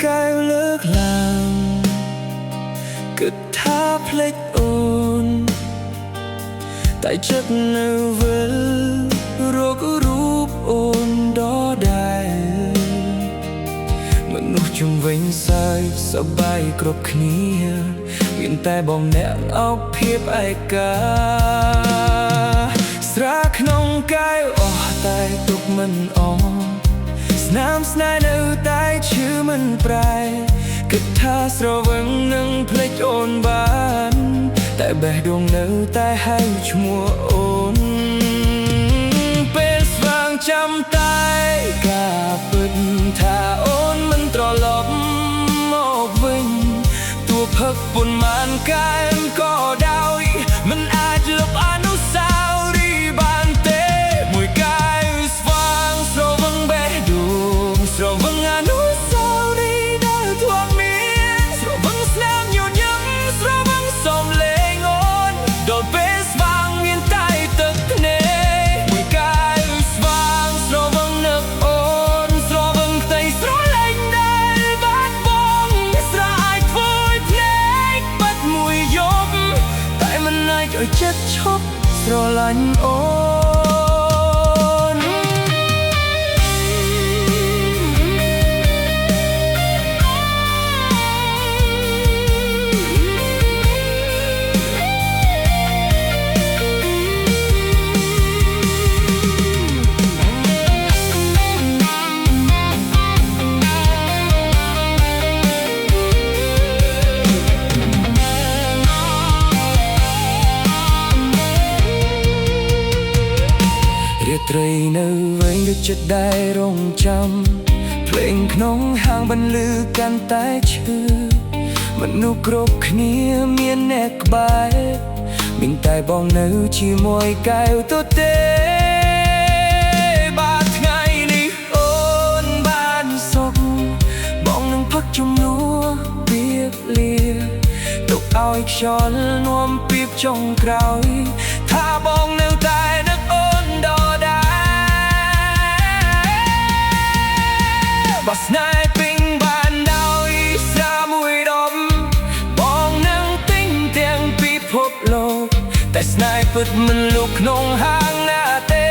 កែវលើកឡើងគិតថាភ្លេចអូនតែចិត្តនៅវិលរករូបអូនដដែលមនុស្សជុំវិញសើចសប្បាយគ្រប់គ្នាមានតែបងអ្នកអោបភាពឯកាស្រាក្នុងកែវអស់តែទុកមិនអស់ស្នាមស្នេហ៍នៅតែឈឺមិនប្រែគិតថាស្រវឹងនឹងភ្លេចអូនបានតែបេះដូងនៅតែហៅឈ្មោះអូនពេលស្វាងចាំតែការពិតថាអូនមិនត្រឡប់មកវិញទោះផឹកប៉ុន្មានកែវក៏ដោយមិនអាចលុបអនុស្សាវរីយ៍បានទេមួយកែវស្វាងស្រវឹងបេះដូងស្រវឹងអនុស្សាវរីយ៍ដែលធ្លាប់មានស្រវឹងស្នាមញញឹមស្រវឹងសំឡេងអូនដល់ពេលស្វាងមានតែទឹកភ្នែកមួយកែវស្វាងស្រវឹងនឹកអូនស្រវឹងក្តីស្រឡាញ់ដែលបាត់បង់ស្រស់អាចធ្វើឲ្យភ្នែកបាត់មួយយប់តែមិនអាចឲ្យចិត្តឈប់ស្រឡាញ់អូនរាត្រីនៅវិញដូចចិត្តដែលរងចាំភ្លេងក្នុងហាងបន្លឺកាន់តែឈឺមនុស្សគ្រប់គ្នាមានអ្នកក្បែរមានតែបងនៅជាមួយកែវទទេបាទថ្ងៃនេះអូនបានសុខបងនឹងផឹកជំនួសពីលាទុកឲ្យខ្យល់នាំពីចុងក្រោយថាបងនៅតែនឹកអូនដបើស្នេហ៍ពេញបានដោយស្រាមួយដុំបងនឹងទិញទាំងពិភពលោកតែស្នេហ៍ពិតមិនលុបក្នុងហាងណាទេ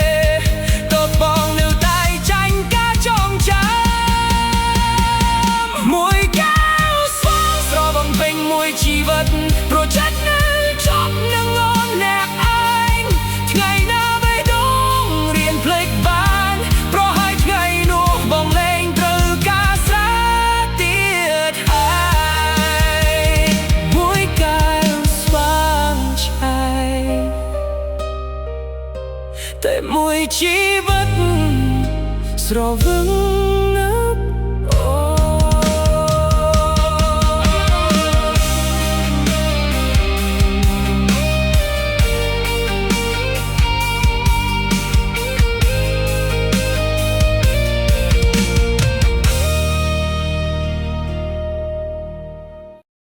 តើបងនៅតែចាញ់ការចងចាំមួយកែវស្វាងស្រវឹងពេញមួយជីវិតព្រោះចិត្តនៅចប់នឹងអូនអ្នកឯងថ្ងៃណាបេះដូងរៀនភ្លេចបានប្រហែលថ្ងៃនោះបងលែងតែមួយជីវិតស្រវឹង